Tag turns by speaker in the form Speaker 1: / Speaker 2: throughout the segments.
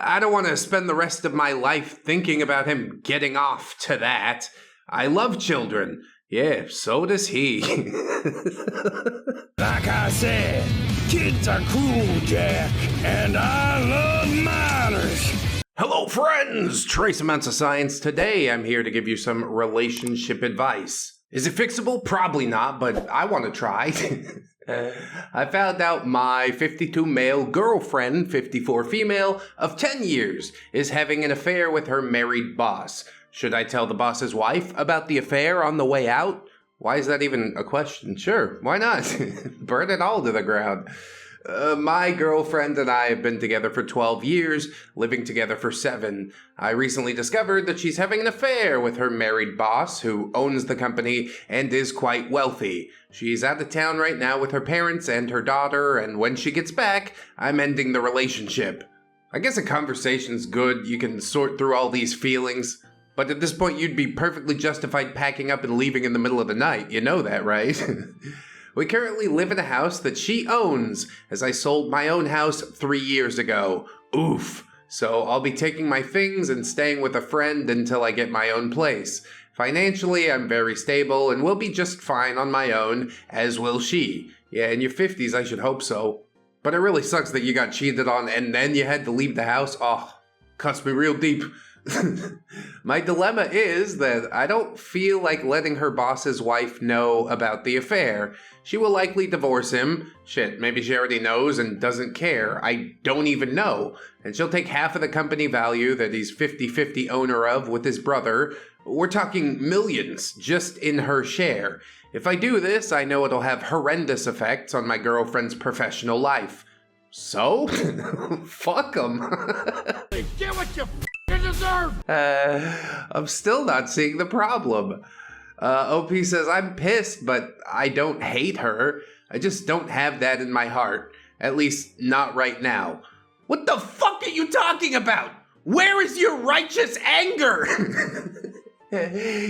Speaker 1: I don't want to spend the rest of my life thinking about him getting off to that. I love children. Yeah, so does he.
Speaker 2: Like I said, kids are cool, Jack, and I love minors.
Speaker 1: Hello, friends! Trace amounts of science. Today, I'm here to give you some relationship advice. Is it fixable? Probably not, but I want to try. I found out my 52 male girlfriend, 54 female, of 10 years, is having an affair with her married boss. Should I tell the boss's wife about the affair on the way out? Why is that even a question? Sure, why not? Burn it all to the ground. My girlfriend and I have been together for 12 years, living together for 7. I recently discovered that she's having an affair with her married boss, who owns the company and is quite wealthy. She's out of town right now with her parents and her daughter, and when she gets back, I'm ending the relationship. I guess a conversation's good. You can sort through all these feelings. But at this point, you'd be perfectly justified packing up and leaving in the middle of the night. You know that, right? We currently live in a house that she owns, as I sold my own house 3 years ago. Oof. So I'll be taking my things and staying with a friend until I get my own place. Financially, I'm very stable and will be just fine on my own, as will she. Yeah, in your 50s, I should hope so. But it really sucks that you got cheated on and then you had to leave the house. Oh, cuts me real deep. My dilemma is that I don't feel like letting her boss's wife know about the affair. She will likely divorce him. Shit, maybe she already knows and doesn't care. I don't even know. And she'll take half of the company value that he's 50-50 owner of with his brother. We're talking millions just in her share. If I do this, I know it'll have horrendous effects on my girlfriend's professional life. So? Fuck 'em.
Speaker 2: Get what you deserve!
Speaker 1: I'm still not seeing the problem. OP says, I'm pissed, but I don't hate her. I just don't have that in my heart. At least, not right now. What the fuck are you talking about? Where is your righteous anger?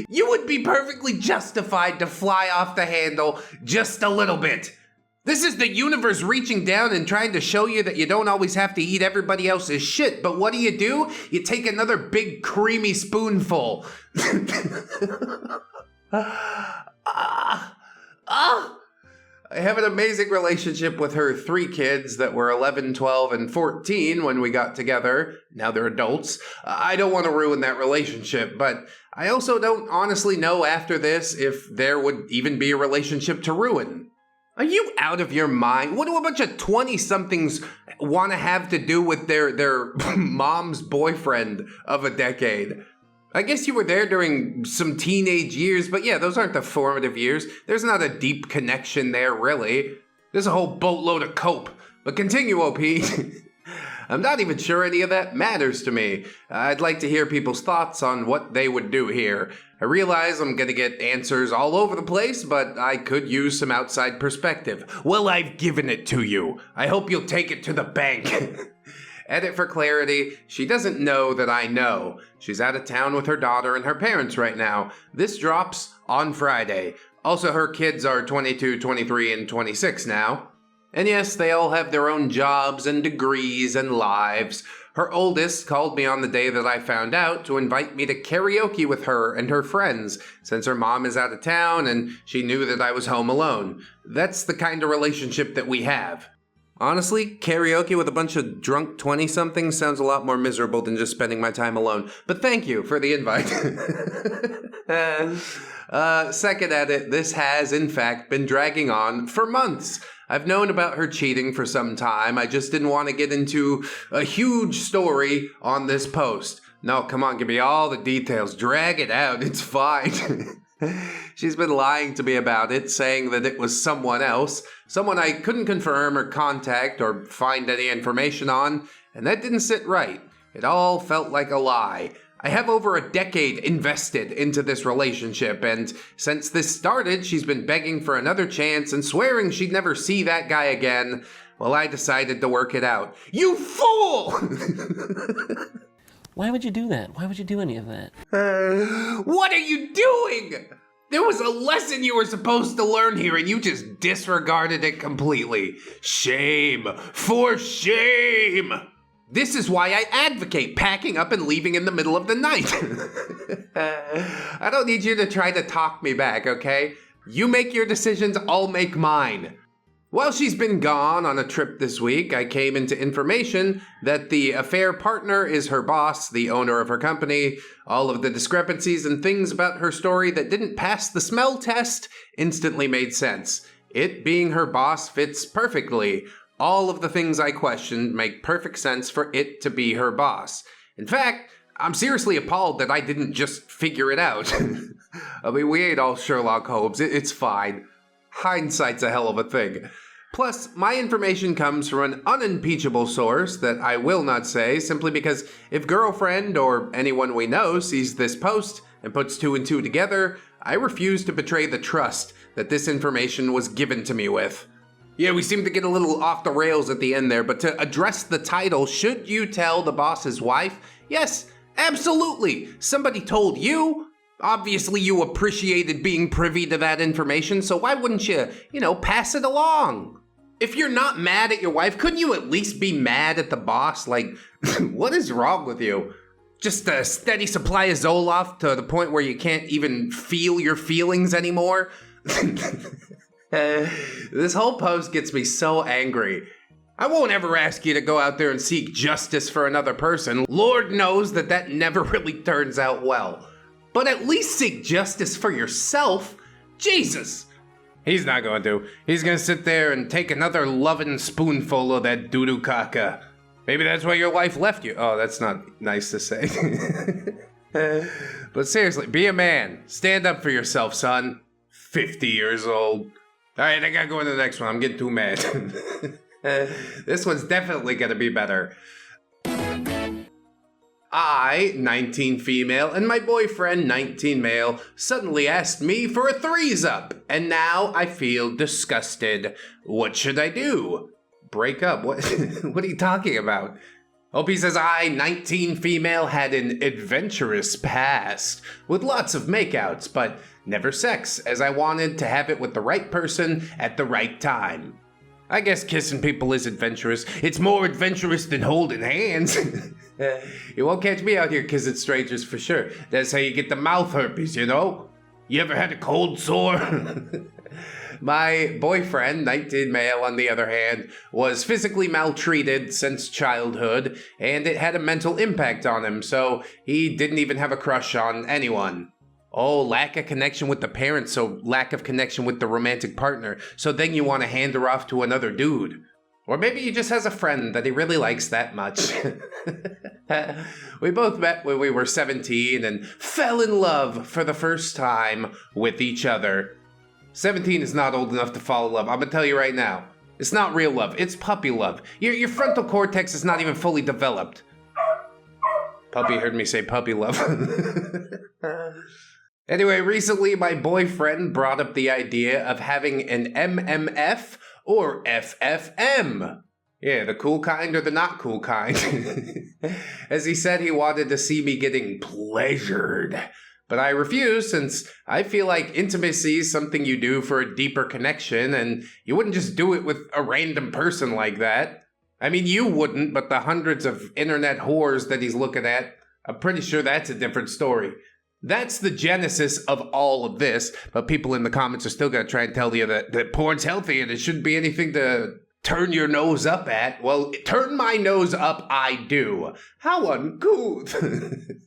Speaker 1: You would be perfectly justified to fly off the handle just a little bit. This is the universe reaching down and trying to show you that you don't always have to eat everybody else's shit. But what do? You take another big creamy spoonful. I have an amazing relationship with her 3 kids that were 11, 12, and 14 when we got together. Now they're adults. I don't want to ruin that relationship, but I also don't honestly know after this if there would even be a relationship to ruin. Are you out of your mind? What do a bunch of 20-somethings want to have to do with their mom's boyfriend of a decade? I guess you were there during some teenage years, but yeah, those aren't the formative years. There's not a deep connection there, really. There's a whole boatload of cope. But continue, OP. I'm not even sure any of that matters to me. I'd like to hear people's thoughts on what they would do here. I realize I'm gonna get answers all over the place, but I could use some outside perspective. Well, I've given it to you. I hope you'll take it to the bank. Edit for clarity, she doesn't know that I know. She's out of town with her daughter and her parents right now. This drops on Friday. Also, her kids are 22, 23, and 26 now. And yes, they all have their own jobs and degrees and lives. Her oldest called me on the day that I found out to invite me to karaoke with her and her friends, since her mom is out of town and she knew that I was home alone. That's the kind of relationship that we have. Honestly, karaoke with a bunch of drunk 20-somethings sounds a lot more miserable than just spending my time alone. But thank you for the invite. Second edit, this has, in fact, been dragging on for months. I've known about her cheating for some time. I just didn't want to get into a huge story on this post. No, come on, give me all the details. Drag it out. It's fine. She's been lying to me about it, saying that it was someone else, someone I couldn't confirm or contact or find any information on, and that didn't sit right. It all felt like a lie. I have over a decade invested into this relationship, and since this started, she's been begging for another chance and swearing she'd never see that guy again. Well, I decided to work it out. You fool!
Speaker 3: Why would you do that? Why would you do any of that?
Speaker 1: What are you doing? There was a lesson you were supposed to learn here, and you just disregarded it completely. Shame. For shame! This is why I advocate packing up and leaving in the middle of the night. I don't need you to try to talk me back, okay? You make your decisions, I'll make mine. While she's been gone on a trip this week, I came into information that the affair partner is her boss, the owner of her company. All of the discrepancies and things about her story that didn't pass the smell test instantly made sense. It being her boss fits perfectly. All of the things I questioned make perfect sense for it to be her boss. In fact, I'm seriously appalled that I didn't just figure it out. I mean, we ain't all Sherlock Holmes. It's fine. Hindsight's a hell of a thing. Plus, my information comes from an unimpeachable source that I will not say simply because if girlfriend or anyone we know sees this post and puts two and two together, I refuse to betray the trust that this information was given to me with. Yeah, we seem to get a little off the rails at the end there, but to address the title, should you tell the boss's wife? Yes, absolutely. Somebody told you. Obviously, you appreciated being privy to that information, so why wouldn't you, pass it along? If you're not mad at your wife, couldn't you at least be mad at the boss? Like, what is wrong with you? Just a steady supply of Zoloft to the point where you can't even feel your feelings anymore? This whole post gets me so angry. I won't ever ask you to go out there and seek justice for another person. Lord knows that never really turns out well. But at least seek justice for yourself. Jesus. He's not going to. He's going to sit there and take another loving spoonful of that doo-doo caca. Maybe that's why your wife left you. Oh, that's not nice to say. But seriously, be a man. Stand up for yourself, son. 50 years old. All right, I gotta go into the next one. I'm getting too mad. This one's definitely gonna be better. I, 19 female, and my boyfriend, 19 male, suddenly asked me for a threesome, and now I feel disgusted. What should I do? Break up? What are you talking about? Opie says, I, 19 female, had an adventurous past, with lots of makeouts, but never sex, as I wanted to have it with the right person at the right time. I guess kissing people is adventurous. It's more adventurous than holding hands. You won't catch me out here kissing strangers for sure. That's how you get the mouth herpes, you know? You ever had a cold sore? My boyfriend, 19 male on the other hand, was physically maltreated since childhood, and it had a mental impact on him, so he didn't even have a crush on anyone. Oh, lack of connection with the parents, so lack of connection with the romantic partner, so then you want to hand her off to another dude. Or maybe he just has a friend that he really likes that much. We both met when we were 17 and fell in love for the first time with each other. 17 is not old enough to fall in love. I'm gonna tell you right now. It's not real love. It's puppy love. Your frontal cortex is not even fully developed. Puppy heard me say puppy love. Anyway, recently my boyfriend brought up the idea of having an MMF or FFM. Yeah, the cool kind or the not cool kind. As he said he wanted to see me getting pleasured. But I refuse, since I feel like intimacy is something you do for a deeper connection, and you wouldn't just do it with a random person like that. I mean, you wouldn't, but the hundreds of internet whores that he's looking at, I'm pretty sure that's a different story. That's the genesis of all of this, but people in the comments are still going to try and tell you that porn's healthy and it shouldn't be anything to turn your nose up at. Well, turn my nose up, I do. How uncouth.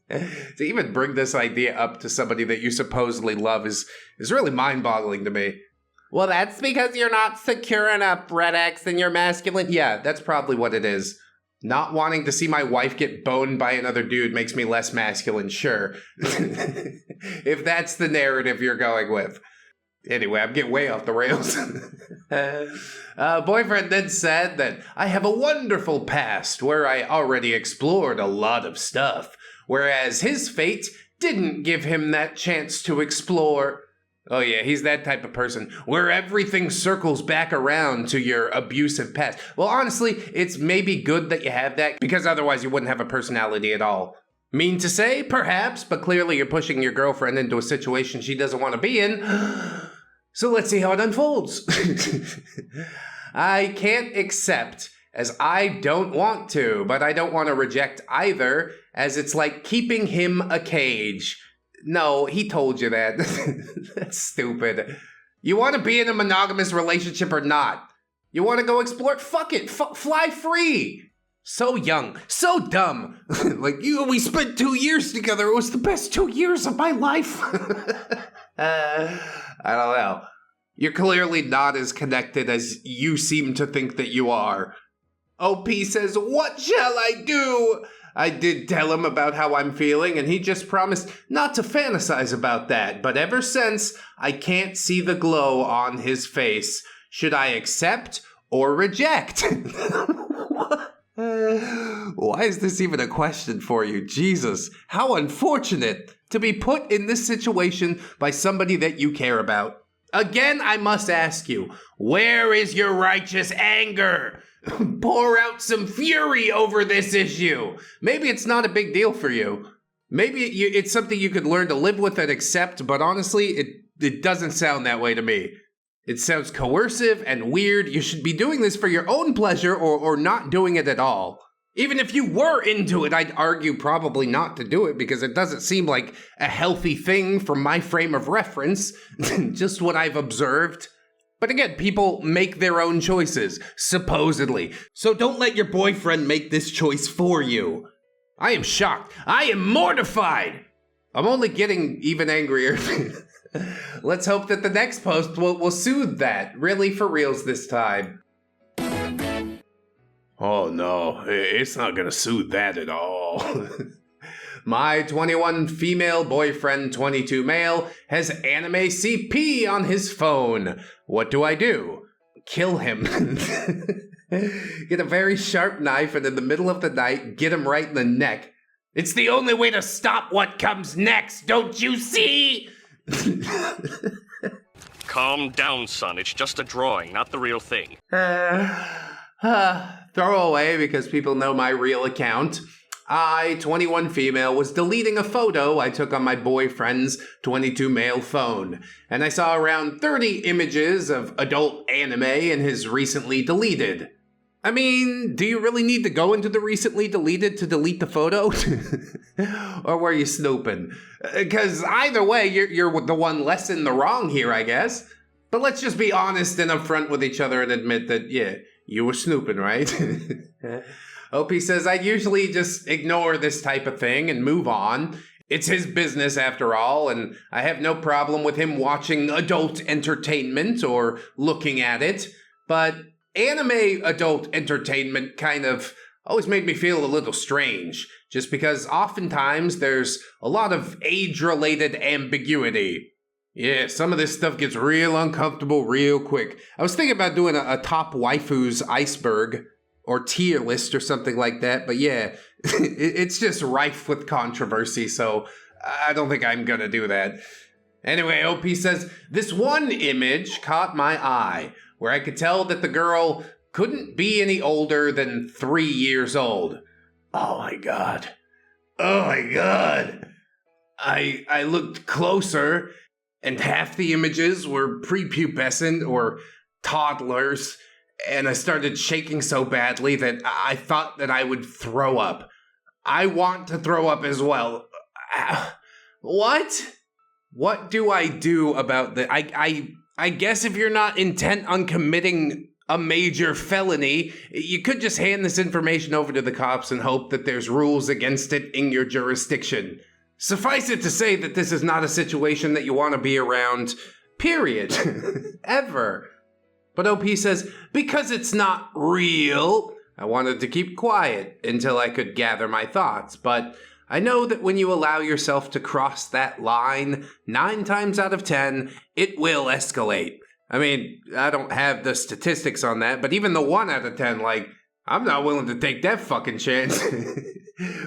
Speaker 1: To even bring this idea up to somebody that you supposedly love is really mind-boggling to me. Well, that's because you're not secure enough, ReddX, and you're masculine. Yeah, that's probably what it is. Not wanting to see my wife get boned by another dude makes me less masculine, sure. If that's the narrative you're going with. Anyway, I'm getting way off the rails. Boyfriend then said that I have a wonderful past where I already explored a lot of stuff, whereas his fate didn't give him that chance to explore. Oh yeah, he's that type of person, where everything circles back around to your abusive past. Well, honestly, it's maybe good that you have that, because otherwise you wouldn't have a personality at all. Mean to say? Perhaps, but clearly you're pushing your girlfriend into a situation she doesn't want to be in. So let's see how it unfolds. I can't accept as I don't want to, but I don't want to reject either, as it's like keeping him a cage. No, he told you that. That's stupid. You want to be in a monogamous relationship or not? You want to go explore? Fuck it. Fly free. So young. So dumb. We spent 2 years together. It was the best 2 years of my life. I don't know. You're clearly not as connected as you seem to think that you are. OP says, what shall I do? I did tell him about how I'm feeling, and he just promised not to fantasize about that. But ever since, I can't see the glow on his face. Should I accept or reject? Why is this even a question for you? Jesus, how unfortunate to be put in this situation by somebody that you care about. Again, I must ask you, where is your righteous anger? Pour out some fury over this issue. Maybe it's not a big deal for you. Maybe it's something you could learn to live with and accept, but honestly, it doesn't sound that way to me. It sounds coercive and weird. You should be doing this for your own pleasure or not doing it at all. Even if you were into it, I'd argue probably not to do it because it doesn't seem like a healthy thing from my frame of reference, just what I've observed. But again, people make their own choices, supposedly. So don't let your boyfriend make this choice for you. I am shocked. I am mortified. I'm only getting even angrier. Let's hope that the next post will soothe that, really for reals this time.
Speaker 2: Oh no, it's not gonna soothe that at all.
Speaker 1: My 21 female boyfriend, 22 male, has anime CP on his phone. What do I do? Kill him. Get a very sharp knife and in the middle of the night, get him right in the neck. It's the only way to stop what comes next, don't you see?
Speaker 4: Calm down, son. It's just a drawing, not the real thing.
Speaker 1: Throw away because people know my real account. I, 21 female, was deleting a photo I took on my boyfriend's 22 male phone, and I saw around 30 images of adult anime in his recently deleted. I mean, do you really need to go into the recently deleted to delete the photo? Or were you snooping? Because either way, you're the one less in the wrong here, I guess. But let's just be honest and upfront with each other and admit that, yeah, you were snooping, right? OP says, I'd usually just ignore this type of thing and move on. It's his business after all, and I have no problem with him watching adult entertainment or looking at it. But anime adult entertainment kind of always made me feel a little strange, just because oftentimes there's a lot of age-related ambiguity. Yeah, some of this stuff gets real uncomfortable real quick. I was thinking about doing a top waifus iceberg or tier list or something like that, but yeah, it's just rife with controversy, so I don't think I'm gonna do that. Anyway, OP says, this one image caught my eye, where I could tell that the girl couldn't be any older than 3 years old. Oh my god. Oh my god. I looked closer, and half the images were prepubescent or toddlers, and I started shaking so badly that I thought that I would throw up. I want to throw up as well. What? What do I do about that? I guess if you're not intent on committing a major felony, you could just hand this information over to the cops and hope that there's rules against it in your jurisdiction. Suffice it to say that this is not a situation that you want to be around, period. Ever. But OP says, because it's not real, I wanted to keep quiet until I could gather my thoughts. But I know that when you allow yourself to cross that line, 9 times out of 10, it will escalate. I mean, I don't have the statistics on that, but even the 1 out of 10, I'm not willing to take that fucking chance.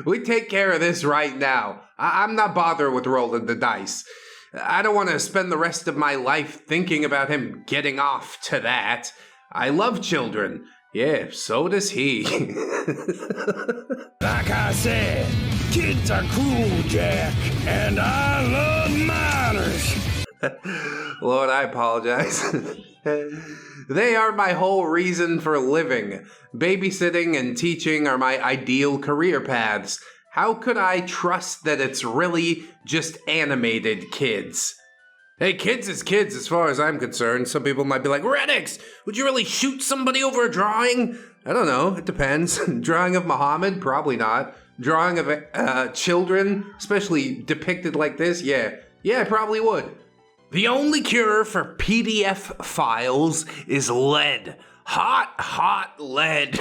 Speaker 1: We take care of this right now. I'm not bothered with rolling the dice. I don't want to spend the rest of my life thinking about him getting off to that. I love children. Yeah, so does he.
Speaker 2: Like I said, kids are cool, Jack, and I love minors.
Speaker 1: Lord, I apologize. They are my whole reason for living. Babysitting and teaching are my ideal career paths. How could I trust that it's really just animated kids? Hey, kids is kids as far as I'm concerned. Some people might be like, ReddX, would you really shoot somebody over a drawing? I don't know, it depends. Drawing of Muhammad? Probably not. Drawing of children, especially depicted like this? Yeah, I probably would. The only cure for PDF files is lead. Hot lead.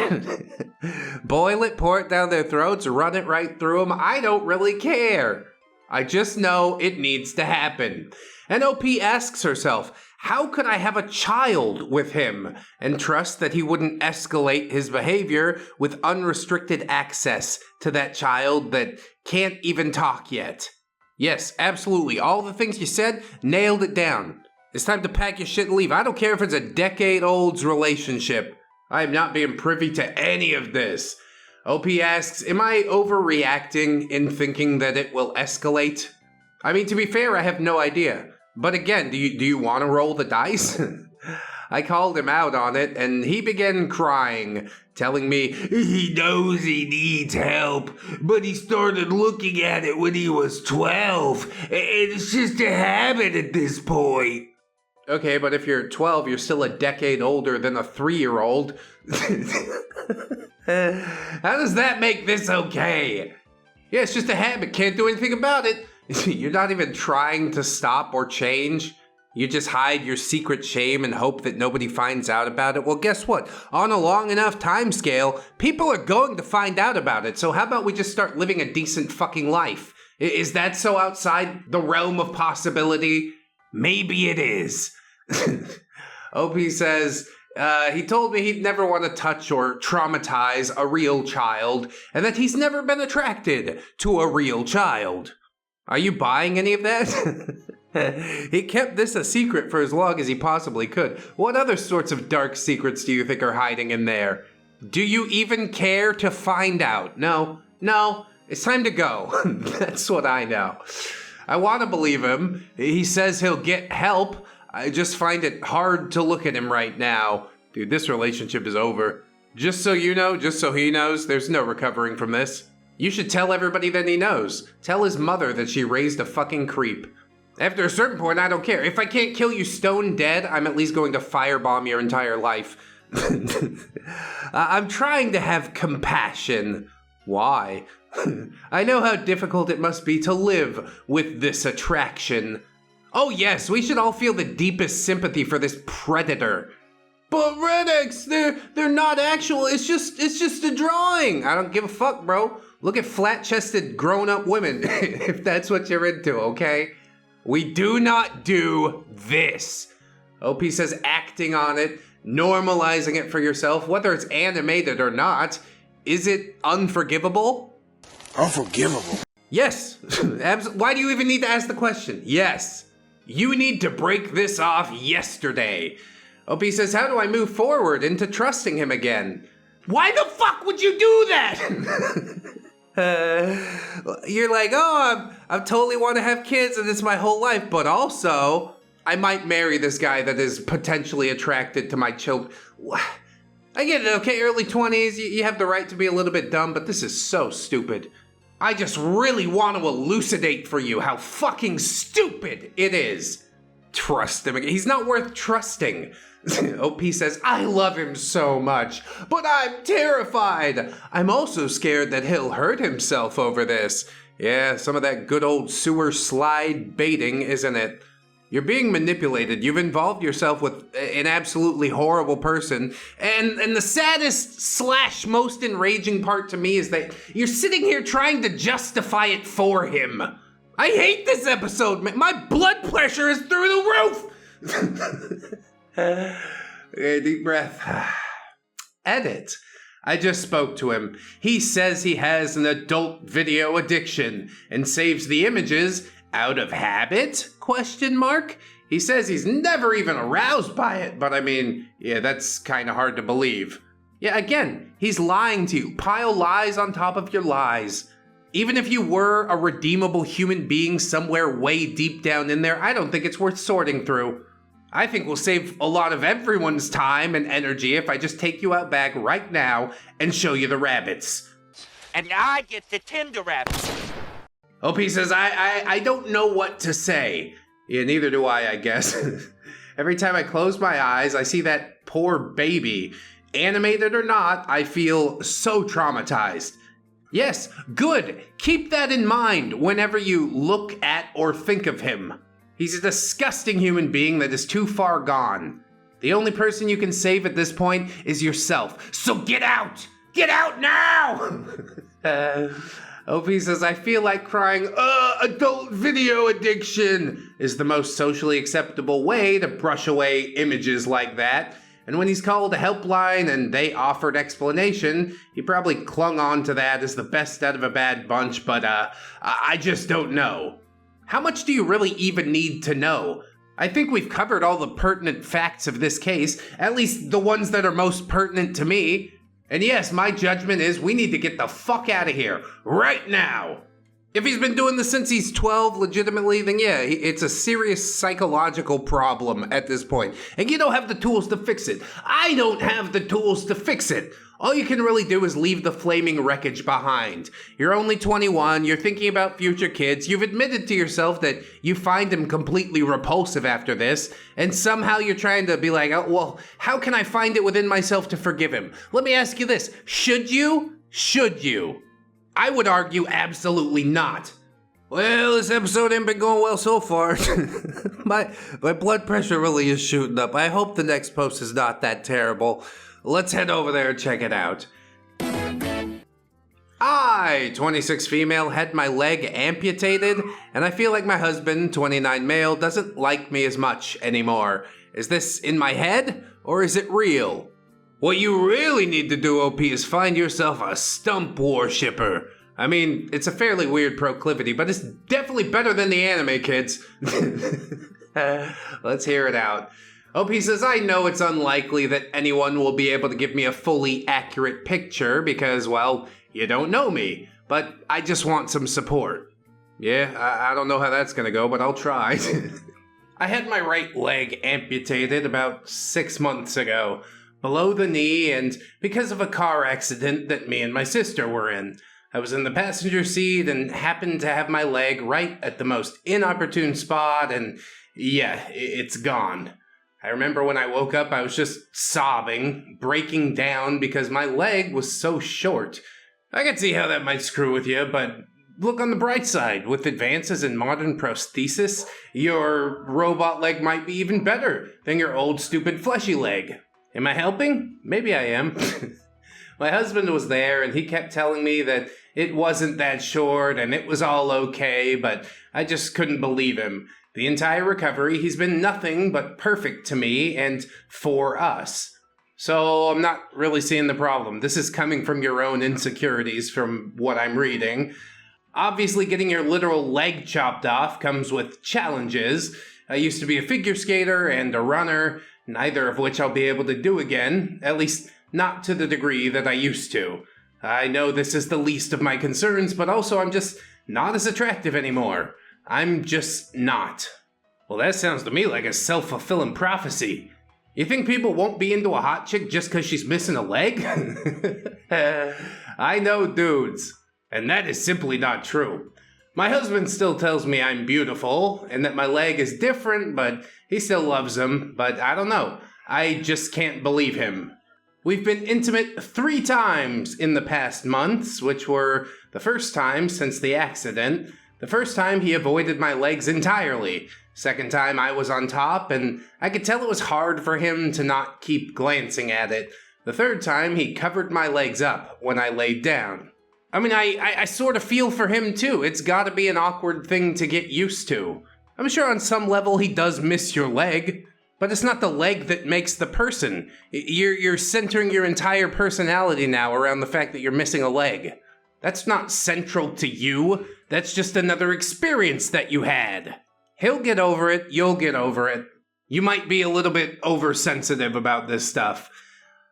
Speaker 1: Boil it, pour it down their throats, run it right through them. I don't really care. I just know it needs to happen. And OP asks herself, how could I have a child with him and trust that he wouldn't escalate his behavior with unrestricted access to that child that can't even talk yet? Yes, absolutely. All the things you said, nailed it down. It's time to pack your shit and leave. I don't care if it's a decade-old relationship. I am not being privy to any of this. OP asks, am I overreacting in thinking that it will escalate? I mean, to be fair, I have no idea. But again, do you want to roll the dice? I called him out on it, and he began crying, telling me he knows he needs help, but he started looking at it when he was 12, and it's just a habit at this point. Okay, but if you're 12, you're still a decade older than a 3-year-old. How does that make this okay? Yeah, it's just a habit. Can't do anything about it. You're not even trying to stop or change. You just hide your secret shame and hope that nobody finds out about it. Well, guess what? On a long enough time scale, people are going to find out about it. So how about we just start living a decent fucking life? Is that so outside the realm of possibility? Maybe it is. OP says, he told me he'd never want to touch or traumatize a real child, and that he's never been attracted to a real child. Are you buying any of that? He kept this a secret for as long as he possibly could. What other sorts of dark secrets do you think are hiding in there? Do you even care to find out? No, it's time to go. That's what I know. I want to believe him. He says he'll get help. I just find it hard to look at him right now. Dude, this relationship is over. Just so you know, just so he knows, there's no recovering from this. You should tell everybody that he knows. Tell his mother that she raised a fucking creep. After a certain point, I don't care. If I can't kill you stone dead, I'm at least going to firebomb your entire life. I'm trying to have compassion. Why? I know how difficult it must be to live with this attraction. Oh yes, we should all feel the deepest sympathy for this predator. But ReddX, they're not actual. It's just a drawing. I don't give a fuck, bro. Look at flat-chested grown-up women, if that's what you're into, okay? We do not do this. OP says acting on it, normalizing it for yourself, whether it's animated or not. Is it unforgivable?
Speaker 2: Unforgivable?
Speaker 1: Yes. Why do you even need to ask the question? Yes. You need to break this off yesterday. OP says, how do I move forward into trusting him again? Why the fuck would you do that? You're like, oh, I totally want to have kids and it's my whole life, but also I might marry this guy that is potentially attracted to my children. I get it, okay, early 20s, you have the right to be a little bit dumb, but this is so stupid. I just really want to elucidate for you how fucking stupid it is. Trust him again. He's not worth trusting. OP says, I love him so much, but I'm terrified. I'm also scared that he'll hurt himself over this. Yeah, some of that good old sewer slide baiting, isn't it? You're being manipulated. You've involved yourself with an absolutely horrible person. And the saddest / most enraging part to me is that you're sitting here trying to justify it for him. I hate this episode, man. My blood pressure is through the roof. Deep breath. Edit. I just spoke to him. He says he has an adult video addiction and saves the images out of habit? ? He says he's never even aroused by it, but I mean, yeah, that's kind of hard to believe. Yeah, again, he's lying to you. Pile lies on top of your lies. Even if you were a redeemable human being somewhere way deep down in there, I don't think it's worth sorting through. I think we'll save a lot of everyone's time and energy if I just take you out back right now and show you the rabbits.
Speaker 5: And I get the Tinder rabbit.
Speaker 1: OP says, I don't know what to say. Yeah, neither do I guess. Every time I close my eyes, I see that poor baby. Animated or not, I feel so traumatized. Yes, good. Keep that in mind whenever you look at or think of him. He's a disgusting human being that is too far gone. The only person you can save at this point is yourself. So get out! Get out now! OP says, I feel like crying, adult video addiction is the most socially acceptable way to brush away images like that. And when he's called a helpline and they offered explanation, he probably clung on to that as the best out of a bad bunch, but I just don't know. How much do you really even need to know? I think we've covered all the pertinent facts of this case, at least the ones that are most pertinent to me. And yes, my judgment is we need to get the fuck out of here, right now. If he's been doing this since he's 12 legitimately, then yeah, it's a serious psychological problem at this point. And you don't have the tools to fix it. I don't have the tools to fix it. All you can really do is leave the flaming wreckage behind. You're only 21, you're thinking about future kids, you've admitted to yourself that you find him completely repulsive after this, and somehow you're trying to be like, oh, well, how can I find it within myself to forgive him? Let me ask you this, should you? Should you? I would argue absolutely not. Well, this episode ain't been going well so far. My blood pressure really is shooting up. I hope the next post is not that terrible. Let's head over there and check it out. I, 26 female, had my leg amputated, and I feel like my husband, 29 male, doesn't like me as much anymore. Is this in my head, or is it real? What you really need to do, OP, is find yourself a stump worshipper. I mean, it's a fairly weird proclivity, but it's definitely better than the anime, kids. Let's hear it out. OP says, I know it's unlikely that anyone will be able to give me a fully accurate picture because, well, you don't know me, but I just want some support. Yeah, I don't know how that's gonna go, but I'll try. I had my right leg amputated about 6 months ago, below the knee, and because of a car accident that me and my sister were in. I was in the passenger seat and happened to have my leg right at the most inopportune spot, and yeah, it's gone. I remember when I woke up, I was just sobbing, breaking down because my leg was so short. I can see how that might screw with you, but look on the bright side. With advances in modern prosthesis, your robot leg might be even better than your old stupid fleshy leg. Am I helping? Maybe I am. My husband was there and he kept telling me that it wasn't that short and it was all okay, but I just couldn't believe him. The entire recovery, he's been nothing but perfect to me and for us. So I'm not really seeing the problem. This is coming from your own insecurities from what I'm reading. Obviously, getting your literal leg chopped off comes with challenges. I used to be a figure skater and a runner, neither of which I'll be able to do again, at least not to the degree that I used to. I know this is the least of my concerns, but also I'm just not as attractive anymore. I'm just not. Well, that sounds to me like a self-fulfilling prophecy. You think people won't be into a hot chick just because she's missing a leg? I know dudes, and that is simply not true. My husband still tells me I'm beautiful, and that my leg is different, but he still loves him, but I don't know. I just can't believe him. We've been intimate 3 times in the past months, which were the first time since the accident. The first time he avoided my legs entirely. Second time I was on top, and I could tell it was hard for him to not keep glancing at it. The third time he covered my legs up when I laid down. I mean, I sort of feel for him too. It's gotta be an awkward thing to get used to. I'm sure on some level he does miss your leg, but it's not the leg that makes the person. You're centering your entire personality now around the fact that you're missing a leg. That's not central to you. That's just another experience that you had. He'll get over it. You'll get over it. You might be a little bit oversensitive about this stuff.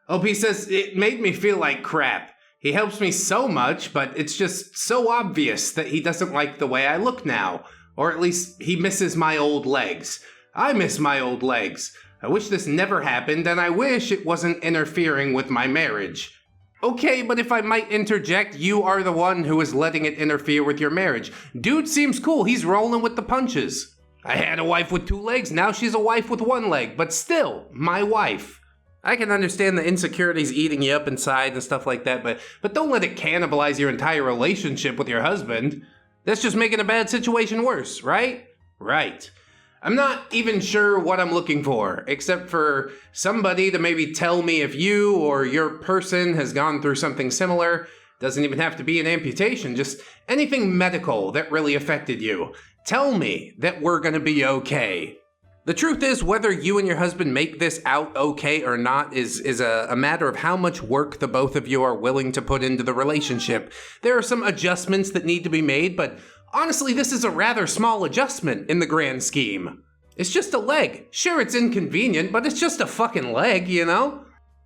Speaker 1: OP says, it made me feel like crap. He helps me so much, but it's just so obvious that he doesn't like the way I look now. Or at least he misses my old legs. I miss my old legs. I wish this never happened, and I wish it wasn't interfering with my marriage. Okay, but if I might interject, you are the one who is letting it interfere with your marriage. Dude seems cool. He's rolling with the punches. I had a wife with 2 legs. Now she's a wife with 1 leg, but still, my wife. I can understand the insecurities eating you up inside and stuff like that, but don't let it cannibalize your entire relationship with your husband. That's just making a bad situation worse, right? Right. I'm not even sure what I'm looking for, except for somebody to maybe tell me if you or your person has gone through something similar. Doesn't even have to be an amputation, just anything medical that really affected you. Tell me that we're gonna be okay. The truth is, whether you and your husband make this out okay or not is a matter of how much work the both of you are willing to put into the relationship. There are some adjustments that need to be made, but honestly, this is a rather small adjustment in the grand scheme. It's just a leg. Sure, it's inconvenient, but it's just a fucking leg, you know?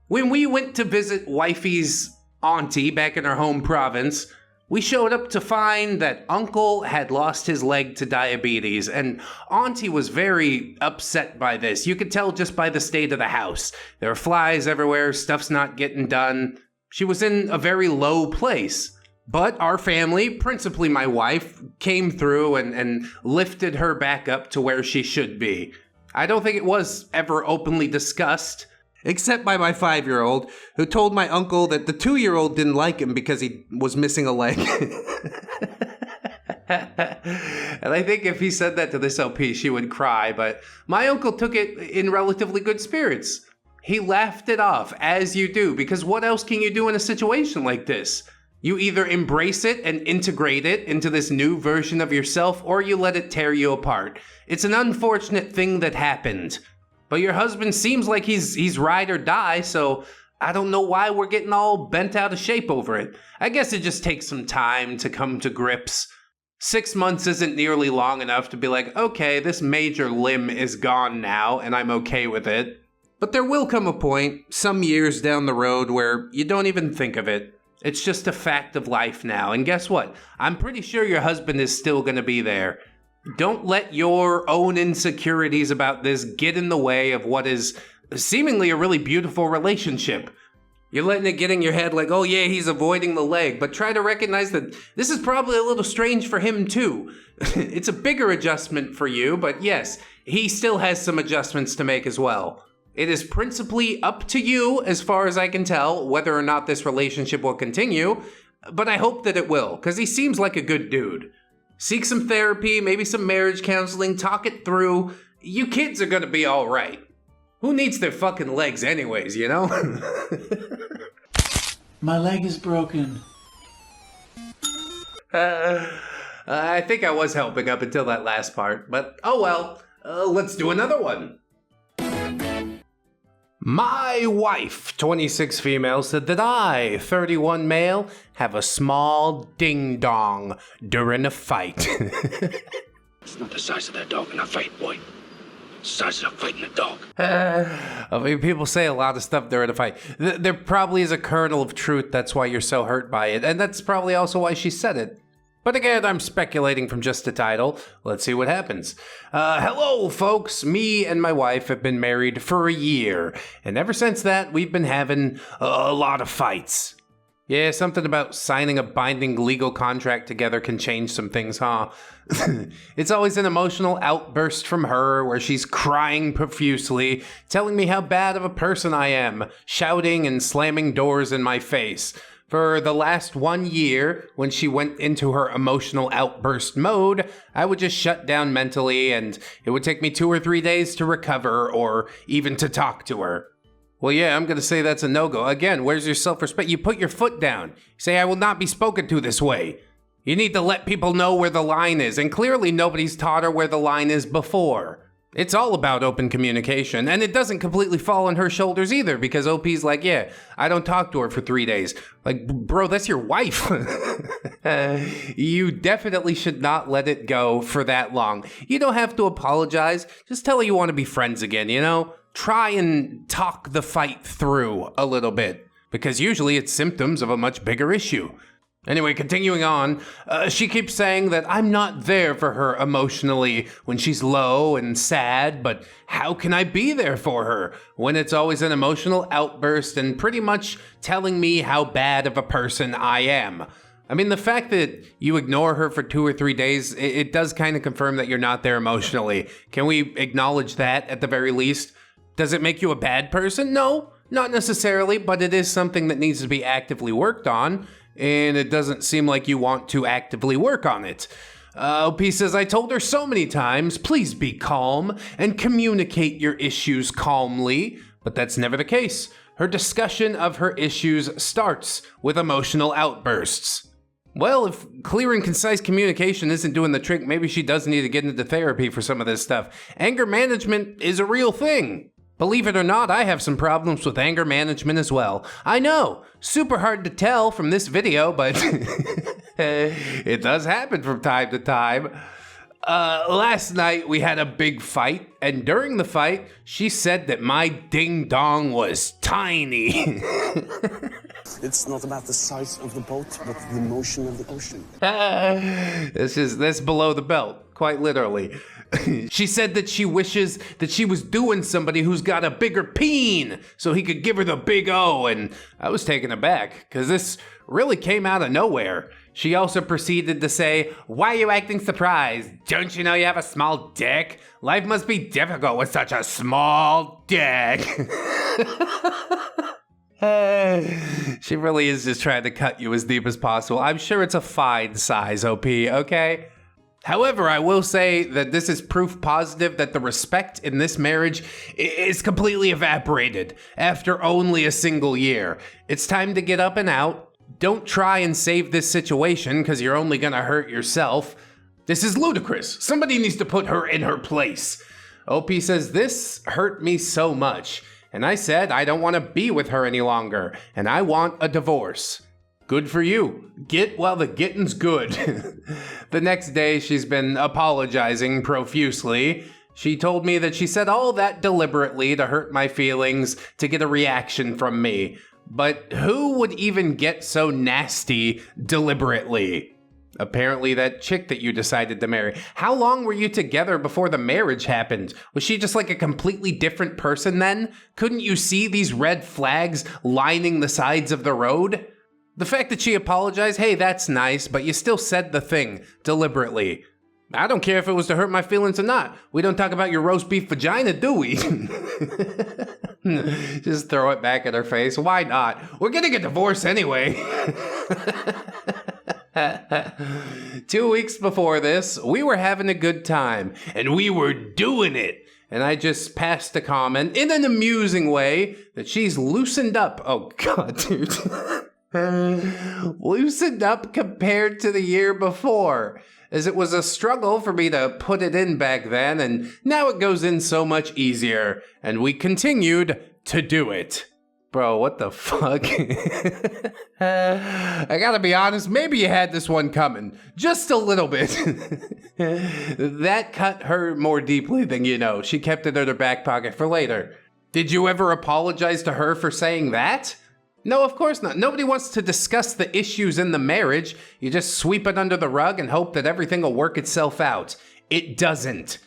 Speaker 1: When we went to visit wifey's auntie back in her home province, we showed up to find that uncle had lost his leg to diabetes, and auntie was very upset by this. You could tell just by the state of the house. There are flies everywhere, stuff's not getting done. She was in a very low place. But our family, principally my wife, came through and lifted her back up to where she should be. I don't think it was ever openly discussed, except by my 5-year-old, who told my uncle that the 2-year-old didn't like him because he was missing a leg. And I think if he said that to this LP, she would cry, but my uncle took it in relatively good spirits. He laughed it off, as you do, because what else can you do in a situation like this? You either embrace it and integrate it into this new version of yourself, or you let it tear you apart. It's an unfortunate thing that happened. But your husband seems like he's ride or die, so I don't know why we're getting all bent out of shape over it. I guess it just takes some time to come to grips. 6 months isn't nearly long enough to be like, okay, this major limb is gone now, and I'm okay with it. But there will come a point, some years down the road, where you don't even think of it. It's just a fact of life now. And guess what? I'm pretty sure your husband is still going to be there. Don't let your own insecurities about this get in the way of what is seemingly a really beautiful relationship. You're letting it get in your head like, oh yeah, he's avoiding the leg, but try to recognize that this is probably a little strange for him too. It's a bigger adjustment for you, but yes, he still has some adjustments to make as well. It is principally up to you, as far as I can tell, whether or not this relationship will continue, but I hope that it will, because he seems like a good dude. Seek some therapy, maybe some marriage counseling, talk it through. You kids are gonna be all right. Who needs their fucking legs anyways, you know?
Speaker 6: My leg is broken.
Speaker 1: I think I was helping up until that last part, but oh well. Let's do another one. My wife, 26 female, said that I, 31 male, have a small ding-dong during a fight.
Speaker 2: It's not the size of that dog in a fight, boy. It's the size of fighting a dog.
Speaker 1: I mean, people say a lot of stuff during a fight. There probably is a kernel of truth, that's why you're so hurt by it, and that's probably also why she said it. But again, I'm speculating from just the title. Let's see what happens. Hello, folks. Me and my wife have been married for a year, and ever since that, we've been having a lot of fights. Yeah, something about signing a binding legal contract together can change some things, huh? It's always an emotional outburst from her where she's crying profusely, telling me how bad of a person I am, shouting and slamming doors in my face. For the last 1 year, when she went into her emotional outburst mode, I would just shut down mentally, and it would take me 2 or 3 days to recover or even to talk to her. Well, yeah, I'm gonna say that's a no-go. Again, where's your self-respect? You put your foot down. You say, I will not be spoken to this way. You need to let people know where the line is, and clearly nobody's taught her where the line is before. It's all about open communication, and it doesn't completely fall on her shoulders either, because OP's like, yeah, I don't talk to her for 3 days. Like, bro, that's your wife. You definitely should not let it go for that long. You don't have to apologize. Just tell her you want to be friends again, you know? Try and talk the fight through a little bit. because usually it's symptoms of a much bigger issue. Anyway, continuing on, she keeps saying that I'm not there for her emotionally when she's low and sad, but how can I be there for her when it's always an emotional outburst and pretty much telling me how bad of a person I am? I mean, the fact that you ignore her for 2 or 3 days, it does kind of confirm that you're not there emotionally. Can we acknowledge that at the very least? Does it make you a bad person? No, not necessarily, but it is something that needs to be actively worked on. And it doesn't seem like you want to actively work on it. OP says, I told her so many times, please be calm and communicate your issues calmly, but that's never the case. Her discussion of her issues starts with emotional outbursts. Well, if clear and concise communication isn't doing the trick, maybe she does need to get into therapy for some of this stuff. Anger management is a real thing. Believe it or not, I have some problems with anger management as well. I know, super hard to tell from this video, but it does happen from time to time. Last night we had a big fight, and during the fight, she said that my ding-dong was tiny.
Speaker 7: It's not about the size of the boat, but the motion of the ocean.
Speaker 1: That's below the belt, quite literally. She said that she wishes that she was doing somebody who's got a bigger peen so he could give her the big O, and I was taken aback because this really came out of nowhere. She also proceeded to say, why are you acting surprised? Don't you know you have a small dick? Life must be difficult with such a small dick. She really is just trying to cut you as deep as possible. I'm sure it's a fine size, OP, okay? However, I will say that this is proof positive that the respect in this marriage is completely evaporated after only a single year. It's time to get up and out. Don't try and save this situation because you're only going to hurt yourself. This is ludicrous. Somebody needs to put her in her place. OP says, this hurt me so much. And I said I don't want to be with her any longer, and I want a divorce. Good for you. Get while the getting's good. The next day, she's been apologizing profusely. She told me that she said all that deliberately to hurt my feelings, to get a reaction from me. But who would even get so nasty deliberately? Apparently that chick that you decided to marry. How long were you together before the marriage happened? Was she just like a completely different person then? Couldn't you see these red flags lining the sides of the road? The fact that she apologized, hey, that's nice, but you still said the thing deliberately. I don't care if it was to hurt my feelings or not. We don't talk about your roast beef vagina, do we? Just throw it back at her face. Why not? We're getting a divorce anyway. 2 weeks before this, we were having a good time, and we were doing it. And I just passed a comment in an amusing way that she's loosened up. Oh, God, dude. Loosened up compared to the year before, as it was a struggle for me to put it in back then, and now it goes in so much easier, and we continued to do it. Bro, what the fuck? I gotta be honest, maybe you had this one coming. Just a little bit. That cut her more deeply than you know. She kept it in her back pocket for later. Did you ever apologize to her for saying that? No, of course not. Nobody wants to discuss the issues in the marriage. You just sweep it under the rug and hope that everything will work itself out. It doesn't.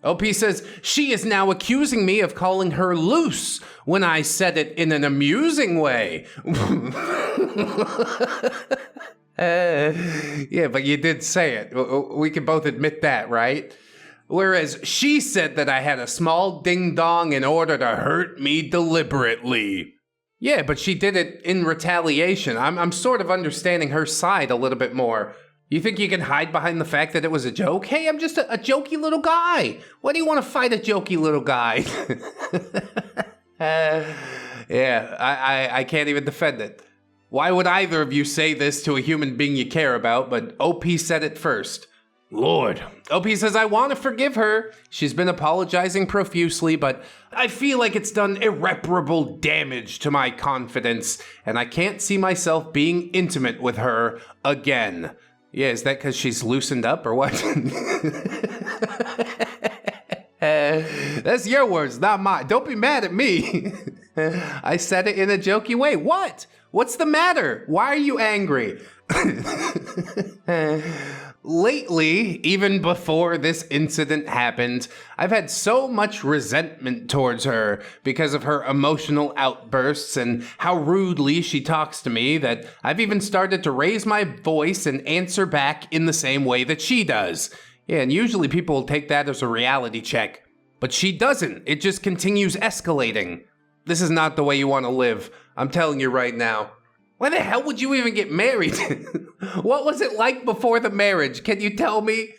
Speaker 1: OP says, she is now accusing me of calling her loose when I said it in an amusing way. Yeah, but you did say it. We can both admit that, right? Whereas she said that I had a small ding-dong in order to hurt me deliberately. Yeah, but she did it in retaliation. I'm sort of understanding her side a little bit more. You think you can hide behind the fact that it was a joke? Hey, I'm just a jokey little guy. Why do you want to fight a jokey little guy? Yeah, I can't even defend it. Why would either of you say this to a human being you care about, but OP said it first? Lord. OP says, I want to forgive her. She's been apologizing profusely, but I feel like it's done irreparable damage to my confidence, and I can't see myself being intimate with her again. Yeah, is that because she's loosened up or what? That's your words, not mine. Don't be mad at me. I said it in a jokey way. What? What's the matter? Why are you angry? Lately, even before this incident happened, I've had so much resentment towards her because of her emotional outbursts and how rudely she talks to me that I've even started to raise my voice and answer back in the same way that she does. Yeah, and usually people will take that as a reality check. But she doesn't. It just continues escalating. This is not the way you want to live. I'm telling you right now. Why the hell would you even get married? What was it like before the marriage? Can you tell me?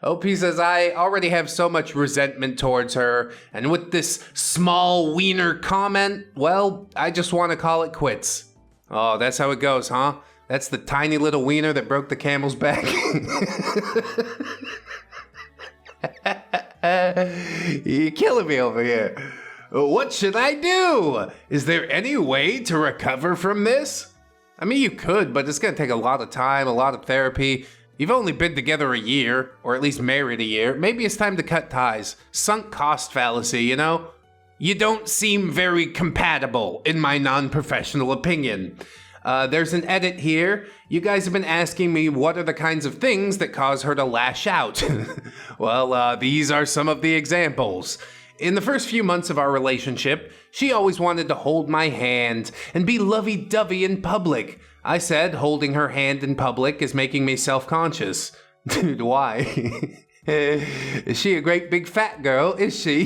Speaker 1: OP says, I already have so much resentment towards her, and with this small wiener comment, well, I just want to call it quits. Oh, that's how it goes, huh? That's the tiny little wiener that broke the camel's back. You're killing me over here. What should I do? Is there any way to recover from this? I mean, you could, but it's going to take a lot of time, a lot of therapy. You've only been together a year, or at least married a year. Maybe it's time to cut ties. Sunk cost fallacy, you know? You don't seem very compatible, in my non-professional opinion. There's an edit here. You guys have been asking me what are the kinds of things that cause her to lash out. Well, these are some of the examples. In the first few months of our relationship, she always wanted to hold my hand and be lovey-dovey in public. I said holding her hand in public is making me self-conscious. Dude, why? Is she a great big fat girl? Is she?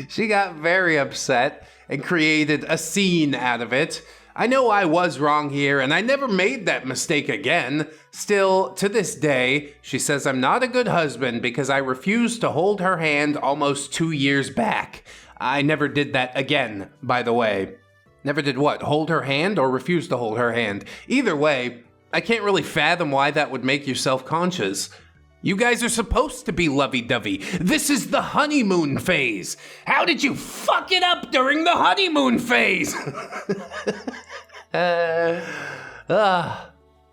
Speaker 1: She got very upset and created a scene out of it. I know I was wrong here, and I never made that mistake again. Still, to this day, she says I'm not a good husband because I refused to hold her hand almost 2 years back. I never did that again, by the way. Never did what? Hold her hand or refuse to hold her hand? Either way, I can't really fathom why that would make you self-conscious. You guys are supposed to be lovey-dovey. This is the honeymoon phase. How did you fuck it up during the honeymoon phase?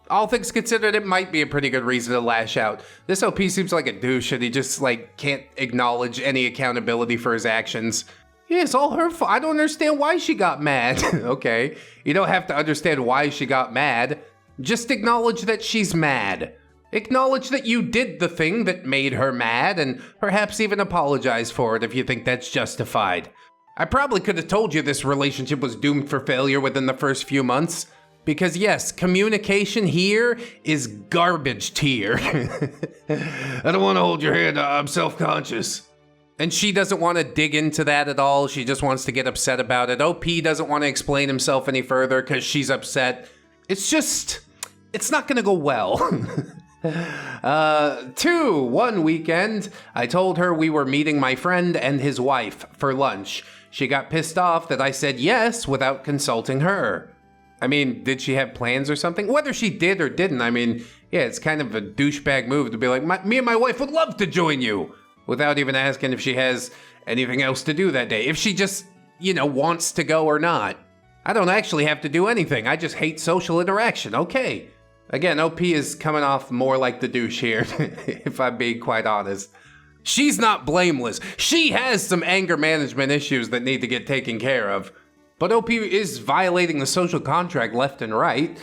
Speaker 1: All things considered, it might be a pretty good reason to lash out. This OP seems like a douche and he just, can't acknowledge any accountability for his actions. Yeah, it's all her fault. I don't understand why she got mad. Okay, you don't have to understand why she got mad. Just acknowledge that she's mad. Acknowledge that you did the thing that made her mad and perhaps even apologize for it if you think that's justified. I probably could have told you this relationship was doomed for failure within the first few months. Because yes, communication here is garbage tier. I don't want to hold your hand, I'm self-conscious. And she doesn't want to dig into that at all, she just wants to get upset about it. OP doesn't want to explain himself any further because she's upset. It's not gonna go well. One weekend, I told her we were meeting my friend and his wife for lunch. She got pissed off that I said yes without consulting her. I mean, did she have plans or something? Whether she did or didn't, I mean, yeah, it's kind of a douchebag move to be like, me and my wife would love to join you, without even asking if she has anything else to do that day. If she just, wants to go or not. I don't actually have to do anything. I just hate social interaction. Okay. Again, OP is coming off more like the douche here, if I'm being quite honest. She's not blameless. She has some anger management issues that need to get taken care of. But OP is violating the social contract left and right.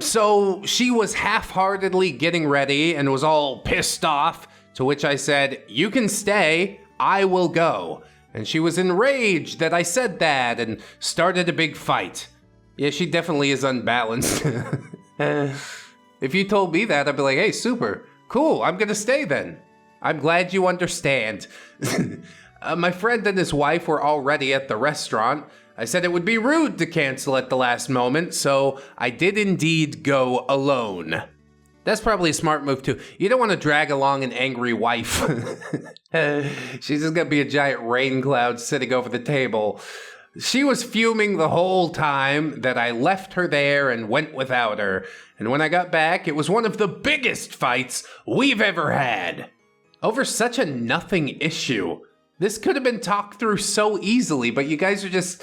Speaker 1: So she was half-heartedly getting ready and was all pissed off, to which I said, you can stay, I will go. And she was enraged that I said that and started a big fight. Yeah, she definitely is unbalanced. If you told me that, I'd be like, hey, super, cool, I'm gonna stay then. I'm glad you understand. My friend and his wife were already at the restaurant. I said it would be rude to cancel at the last moment, so I did indeed go alone. That's probably a smart move too. You don't want to drag along an angry wife. She's just gonna be a giant rain cloud sitting over the table. She was fuming the whole time that I left her there and went without her. And when I got back, it was one of the biggest fights we've ever had. Over such a nothing issue. This could have been talked through so easily, but you guys are just,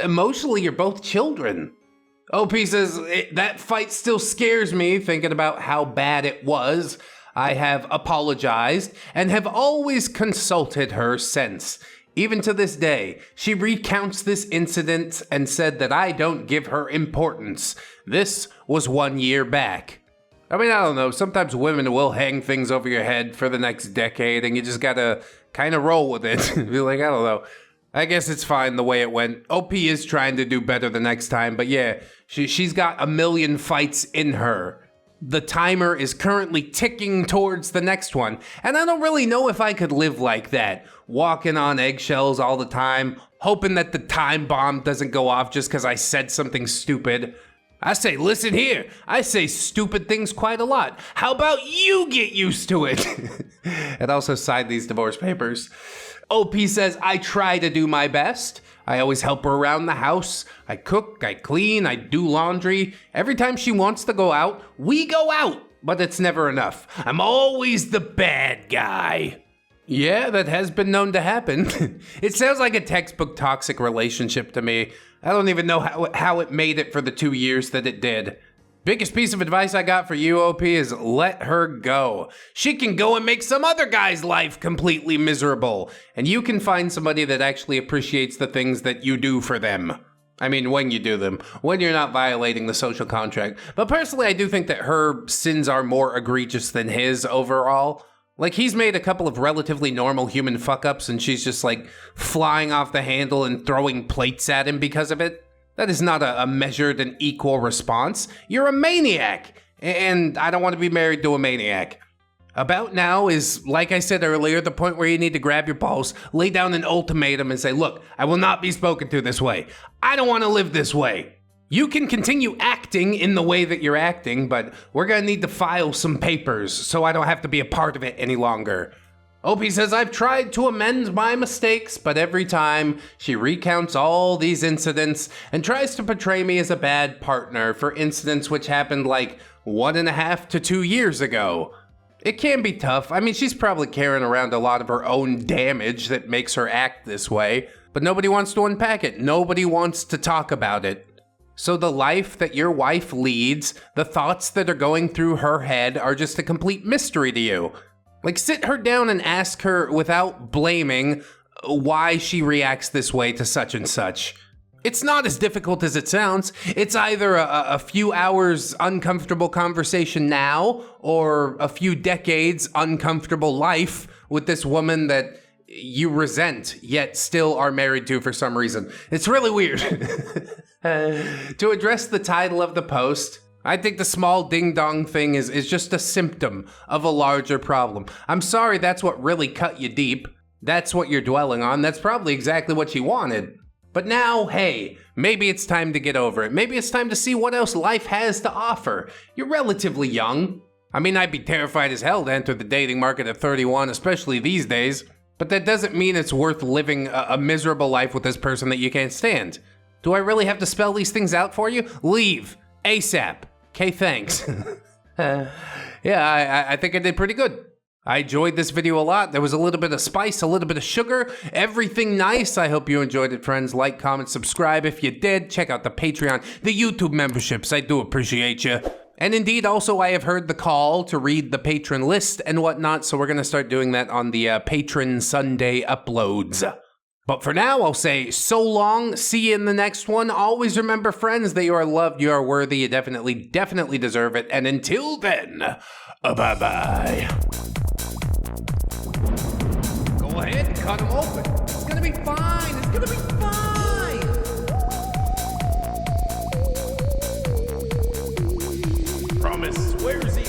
Speaker 1: emotionally, you're both children. OP says, that fight still scares me, thinking about how bad it was. I have apologized and have always consulted her since. Even to this day, she recounts this incident and said that I don't give her importance. This was 1 year back. I mean, I don't know, sometimes women will hang things over your head for the next decade and you just gotta kind of roll with it. Be like, I don't know. I guess it's fine the way it went. OP is trying to do better the next time, but yeah, she's got a million fights in her. The timer is currently ticking towards the next one, and I don't really know if I could live like that, walking on eggshells all the time, hoping that the time bomb doesn't go off just because I said something stupid. I say, listen here, I say stupid things quite a lot. How about you get used to it? And also sign these divorce papers. OP says, I try to do my best. I always help her around the house. I cook, I clean, I do laundry. Every time she wants to go out, we go out, but it's never enough. I'm always the bad guy. Yeah, that has been known to happen. It sounds like a textbook toxic relationship to me. I don't even know how it made it for the 2 years that it did. Biggest piece of advice I got for you, OP, is let her go. She can go and make some other guy's life completely miserable. And you can find somebody that actually appreciates the things that you do for them. I mean, when you do them, when you're not violating the social contract. But personally, I do think that her sins are more egregious than his overall. Like, he's made a couple of relatively normal human fuck-ups and she's just like flying off the handle and throwing plates at him because of it. That is not a measured and equal response. You're a maniac, and I don't want to be married to a maniac. About now is, like I said earlier, the point where you need to grab your balls, lay down an ultimatum and say, look, I will not be spoken to this way. I don't want to live this way. You can continue acting in the way that you're acting, but we're going to need to file some papers so I don't have to be a part of it any longer. OP says, I've tried to amend my mistakes, but every time she recounts all these incidents and tries to portray me as a bad partner for incidents which happened like 1.5 to 2 years ago. It can be tough. I mean, she's probably carrying around a lot of her own damage that makes her act this way, but nobody wants to unpack it. Nobody wants to talk about it. So the life that your wife leads, the thoughts that are going through her head are just a complete mystery to you. Like, sit her down and ask her without blaming why she reacts this way to such and such. It's not as difficult as it sounds. It's either a few hours uncomfortable conversation now or a few decades uncomfortable life with this woman that you resent yet still are married to for some reason. It's really weird. To address the title of the post, I think the small ding-dong thing is just a symptom of a larger problem. I'm sorry that's what really cut you deep. That's what you're dwelling on. That's probably exactly what you wanted. But now, hey, maybe it's time to get over it. Maybe it's time to see what else life has to offer. You're relatively young. I mean, I'd be terrified as hell to enter the dating market at 31, especially these days. But that doesn't mean it's worth living a miserable life with this person that you can't stand. Do I really have to spell these things out for you? Leave. ASAP. Okay, thanks. Yeah, I think I did pretty good. I enjoyed this video a lot. There was a little bit of spice, a little bit of sugar, everything nice. I hope you enjoyed it, friends. Like, comment, subscribe if you did. Check out the Patreon, the YouTube memberships. I do appreciate you. And indeed, also, I have heard the call to read the patron list and whatnot, so we're going to start doing that on the Patron Sunday uploads. But for now, I'll say so long, see you in the next one. Always remember, friends, that you are loved, you are worthy, you definitely deserve it. And until then, bye-bye. Go ahead and cut them open. It's gonna be fine, it's gonna be fine. Promise, where's he?